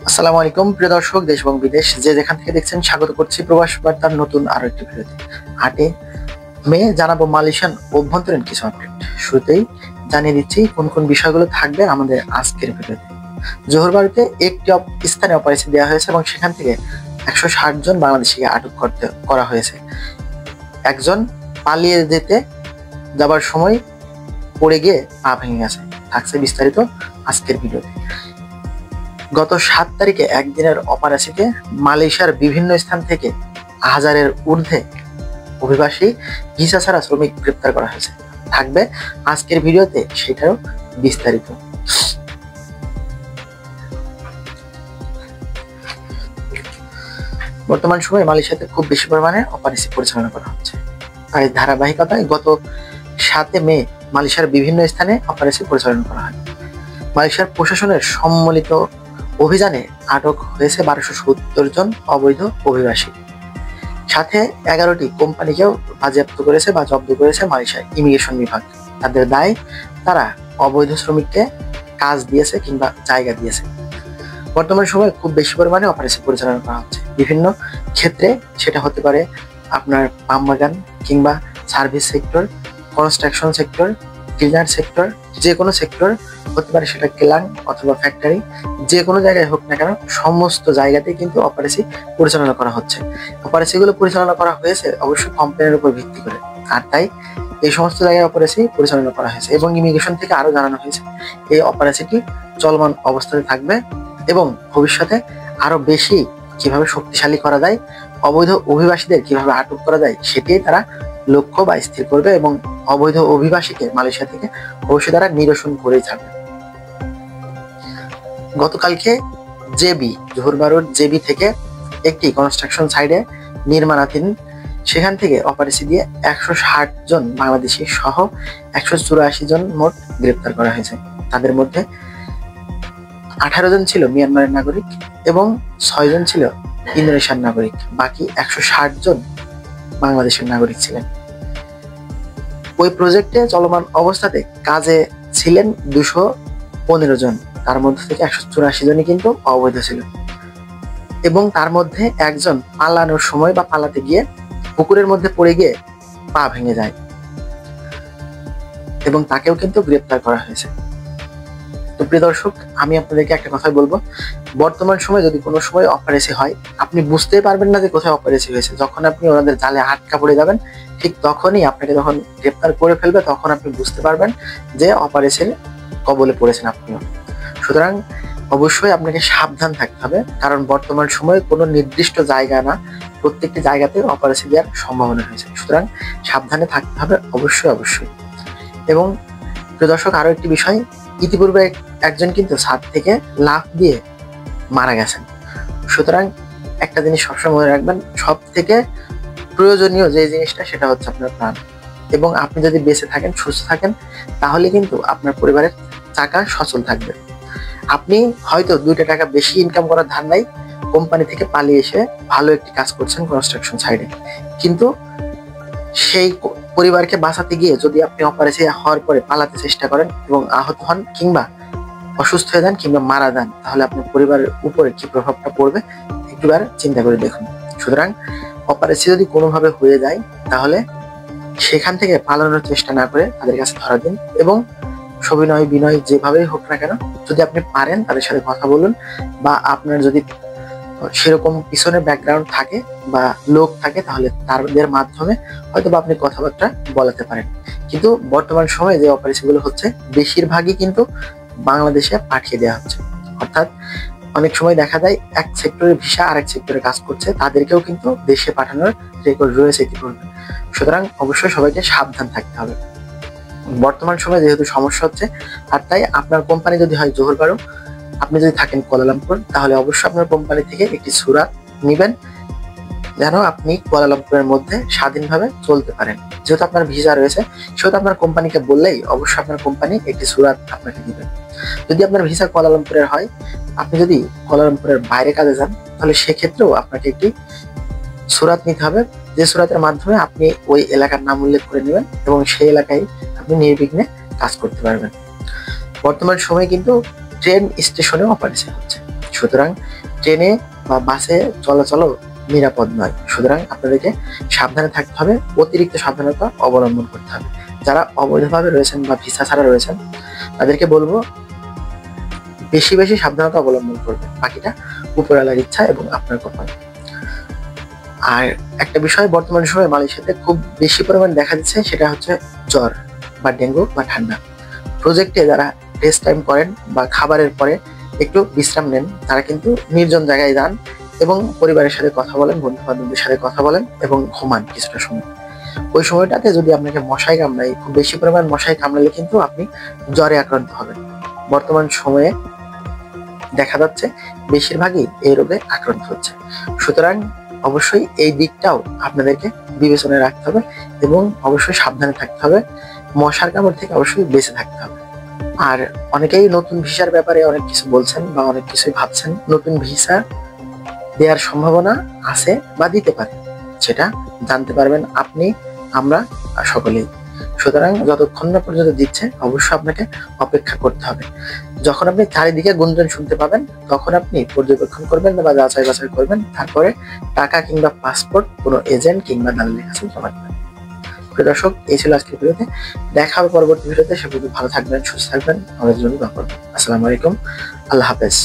আসসালামু আলাইকুম প্রিয় দর্শক, দেশ এবং বিদেশ যে যেখান থেকে দেখছেন স্বাগত করছি প্রবাস বার্তার নতুন আরো একটি ভিডিওতে। 8 মে জানাবো মালয়েশিয়ান অভ্যন্তরীণ কিছু আপডেট। শুরুতেই জানিয়ে দিচ্ছি কোন কোন বিষয়গুলো থাকবে আমাদের আজকের ভিডিওতে। জোহর বাড়িতে একটি স্থানে অপারেশন দেওয়া হয়েছে এবং সেখান থেকে 160 জন বাংলাদেশিকে আটক করা হয়েছে। একজন পালিয়ে যাবার সময় পড়ে গিয়ে পা ভেঙে গেছে। থাকছে বিস্তারিত আজকের ভিডিওতে। গত 7 তারিখে একদিনের অপারেশনে মালয়েশিয়ার বিভিন্ন স্থান থেকে হাজারের ঊর্ধ্বে অভিবাসী ভিসা ছাড়া শ্রমিক গ্রেপ্তার করা হয়েছে। থাকবে আজকের ভিডিওতে সেটারও বিস্তারিত। বর্তমান সময়ে মালয়েশিয়াতে খুব বেশি পরিমাণে অপারেশন পরিচালনা করা হচ্ছে। আর এই ধারাবাহিকতায় গত 7 মে মালয়েশিয়ার বিভিন্ন স্থানে অপারেশন পরিচালনা করা হয়। মালয়েশিয়ার প্রশাসনের সম্মিলিত অভিযানে আটক হয়েছে 1270 জন অবৈধ অভিবাসী। সাথে 11টি কোম্পানিকেও বাজেয়াপ্ত করেছে বা জব্দ করেছে মালয়েশিয়ার ইমিগ্রেশন বিভাগ। তাদের দায় তারা অবৈধ শ্রমিককে কাজ দিয়েছে কিংবা জায়গা দিয়েছে। বর্তমান সময়ে খুব বেশি পরিমাণে অপারেশন পরিচালনা করা হচ্ছে বিভিন্ন ক্ষেত্রে। সেটা হতে পারে আপনার পাম বাগান কিংবা service sector, construction sector, cleaner sector, যে কোনো সেক্টর হতে পারে, সেটা কেলাং অথবা ফ্যাক্টরি, যে কোনো জায়গায় হোক না কেন সমস্ত জায়গাতে কিন্তু অপারেশন পরিচালনা করা হচ্ছে। অপারেশনগুলো পরিচালনা করা হয়েছে অবশ্যই কোম্পানির উপর ভিত্তি করে, আর তাই এই সমস্ত জায়গায় অপারেশন পরিচালনা করা হয়েছে এবং ইমিগ্রেশন থেকে আরো জানানো হয়েছে এই অপারেশনটি চলমান অবস্থাতে থাকবে এবং ভবিষ্যতে আরো বেশি কিভাবে শক্তিশালী করা যায়, অবৈধ অভিবাসীদের কিভাবে আটক করা যায় সেটাই তারা লক্ষ্য বা স্থির করবে এবং অবৈধ অভিবাসীকে মালয়েশিয়া থেকে অবশ্যই তারা নিরসন করেই থাকবে। গতকালকে জোহর বারুর জেবি থেকে একটি কনস্ট্রাকশন সাইডে নির্মাণাধীন সেখান থেকে অপারেশন দিয়ে 160 জন বাংলাদেশি সহ 184 জন মোট গ্রেপ্তার করা হয়েছে। তাদের মধ্যে 18 জন ছিল মিয়ানমারের নাগরিক এবং 6 জন ছিল ইন্দোনেশিয়ার নাগরিক। বাকি 160 জন বাংলাদেশের নাগরিক ছিলেন। ওই প্রজেক্টে চলমান অবস্থাতে কাজে ছিলেন 215 জন। তার মধ্যে থেকে 184 জনই কিন্তু অবৈধ ছিল এবং তার মধ্যে একজন পালানোর সময় বা পালাতে গিয়ে পুকুরের মধ্যে পড়ে গিয়ে পা ভেঙে যায় এবং তাকেও কিন্তু গ্রেপ্তার করা হয়েছে। তো প্রিয় দর্শক, আমি আপনাদেরকে একটা কথাই বলবো, বর্তমান সময় যদি কোনো সময় অপারেশন হয় আপনি বুঝতে পারবেন না যে কোথায় অপারেশন হয়েছে। যখন আপনি ওনাদের জালে আটকা পড়ে যাবেন ঠিক তখনই আপনাকে যখন গ্রেপ্তার করে ফেলবে তখন আপনি বুঝতে পারবেন যে অপারেশন কবলে পড়েছেন আপনিও। সুতরাং অবশ্যই আপনাকে সাবধান থাকতে হবে, কারণ বর্তমান সময়ে কোনো নির্দিষ্ট জায়গা না, প্রত্যেকটি জায়গাতে অপারেশন দেওয়ার সম্ভাবনা রয়েছে। সুতরাং সাবধানে থাকতে হবে অবশ্যই। এবং প্রিয় দর্শক, আরো একটি বিষয়, ইতিপূর্বে একজন কিন্তু ছাদ থেকে লাফ দিয়ে মারা গেছেন। সুতরাং একটা জিনিস সবসময় মনে রাখবেন, সব থেকে প্রয়োজনীয় যে জিনিসটা সেটা হচ্ছে আপনার প্রাণ। এবং আপনি যদি বেঁচে থাকেন, সুস্থ থাকেন, তাহলে কিন্তু আপনার পরিবারের চাকা সচল থাকবে। আপনি হয়তো 2টা টাকা বেশি ইনকাম করার ধান্দায় কোম্পানি থেকে পালিয়ে এসে ভালো একটি কাজ করছেন কনস্ট্রাকশন সাইডে, কিন্তু সেই পরিবারকে বাঁচাতে গিয়ে যদি আপনি অপারেশন হওয়ার পরে পালাতে চেষ্টা করেন এবং আহত হন কিংবা অসুস্থ হয়ে যান কিংবা মারা যান, তাহলে আপনার পরিবারের উপরে কি প্রভাবটা পড়বে একবার চিন্তা করে দেখুন। সুতরাং অপারেশন যদি কোনোভাবে হয়ে যায় তাহলে সেখান থেকে পালানোর চেষ্টা না করে তাদের কাছে ধরা দিন এবং সবিনয় বিনয় যেভাবেই হোক না কেন যদি আপনি পারেন তাদের সাথে কথা বলুন, বা আপনার যদি সেরকম পিছনে ব্যাকগ্রাউন্ড থাকে বা লোক থাকে তাহলে তাদের মাধ্যমে হয়তো বা আপনি কথাবার্তা বলাতে পারেন। কিন্তু বর্তমান সময়ে যে অপারেশনগুলো হচ্ছে বেশিরভাগই কিন্তু বাংলাদেশে পাঠিয়ে দেওয়া হচ্ছে, অর্থাৎ অনেক সময় দেখা যায় এক সেক্টরের ভিসা আরেক সেক্টরে কাজ করছে, তাদেরকেও কিন্তু দেশে পাঠানোর রেকর্ড রয়েছে ইতিপূর্বে। সুতরাং অবশ্যই সবাইকে সাবধান থাকতে হবে বর্তমান সময়ে যেহেতু সমস্যা হচ্ছে। আর তাই আপনার কোম্পানি যদি হয় জোহর বারু, আপনি যদি থাকেন কুয়ালালামপুর, তাহলে অবশ্যই আপনার কোম্পানি থেকে একটি সুরাত নেবেন যেন আপনি কুয়ালালামপুরের মধ্যে স্বাধীনভাবে চলতে পারেন। যেহেতু আপনার ভিসা রয়েছে সেহেতু আপনার কোম্পানিকে বললেই অবশ্যই আপনার কোম্পানি একটি সুরাত আপনাকে দিবে। যদি আপনার ভিসা কুয়ালালামপুরের হয়, আপনি যদি কুয়ালালামপুরের বাইরে কাজে যান তাহলে সেক্ষেত্রেও আপনাকে একটি সুরাত নিতে হবে, যে সুরাতের মাধ্যমে আপনি ওই এলাকার নাম উল্লেখ করে নেবেন এবং সেই এলাকায় আপনি নির্বিঘ্নে কাজ করতে পারবেন। বর্তমান সময়ে কিন্তু ট্রেন স্টেশনেও অপারেশন হচ্ছে। সুতরাং ট্রেনে বা বাসে চলাচলও নিরাপদ নয়। সুতরাং আপনাদেরকে সাবধানে থাকতে হবে, অতিরিক্ত সাবধানতা অবলম্বন করতে হবে। যারা অবৈধভাবে রয়েছেন বা ভিসা ছাড়া রয়েছেন তাদেরকে বলবো বেশি বেশি সাবধানতা অবলম্বন করবেন, বাকিটা উপরওয়ালার ইচ্ছা এবং আপনার কপাল। আর একটা বিষয় বর্তমান সময়ে মালয়েশিয়াতে খুব বেশি পরিমাণ দেখা দিচ্ছে, সেটা হচ্ছে জ্বর বা ডেঙ্গু বা ঠান্ডা। প্রজেক্টে যারা রেস্ট টাইম করেন বা খাবারের পরে একটু বিশ্রাম নেন, তারা কিন্তু নির্জন জায়গায় যান এবং পরিবারের সাথে কথা বলেন, বন্ধু বান্ধবদের সাথে কথা বলেন এবং ঘুমান কিছুটা সময়। ওই সময়টাতে যদি আপনাকে মশাই কামড়ায়, খুব বেশি পরিমাণ মশাই কামড়ালে কিন্তু আপনি জ্বরে আক্রান্ত হবেন। বর্তমান সময়ে দেখা যাচ্ছে বেশিরভাগই এই রোগে আক্রান্ত হচ্ছে। সুতরাং অবশ্যই এই দিকটাও আপনাদেরকে বিবেচনায় রাখতে হবে এবং অবশ্যই সাবধানে থাকতে হবে, মশার কামড় থেকে অবশ্যই বেঁচে থাকতে হবে। আর অনেকেই নতুন ভিসার ব্যাপারে অনেক কিছু বলছেন বা অনেক কিছুই ভাবছেন। নতুন ভিসা দেওয়ার সম্ভাবনা আছে বা দিতে পারে, সেটা জানতে পারবেন আপনি, আমরা সকলেই। সুতরাং যতক্ষণ না পর্যন্ত দিচ্ছে অবশ্যই আপনাকে অপেক্ষা করতে হবে। যখন আপনি চারিদিকে গুঞ্জন শুনতে পাবেন তখন আপনি পর্যবেক্ষণ করবেন বা যাচাই বাছাই করবেন, তারপরে টাকা কিংবা পাসপোর্ট কোনো এজেন্ট কিংবা দালালের কাছে জমা দেবেন। প্রিয় দর্শক, এই ছিল আজকের ভিডিওতে। দেখা হবে পরবর্তী ভিডিওতে। সে পর্যন্ত ভালো থাকবেন, সুস্থ থাকবেন, আমাদের জন্য দোয়া করবেন। আসসালামু আলাইকুম, আল্লাহ হাফেজ।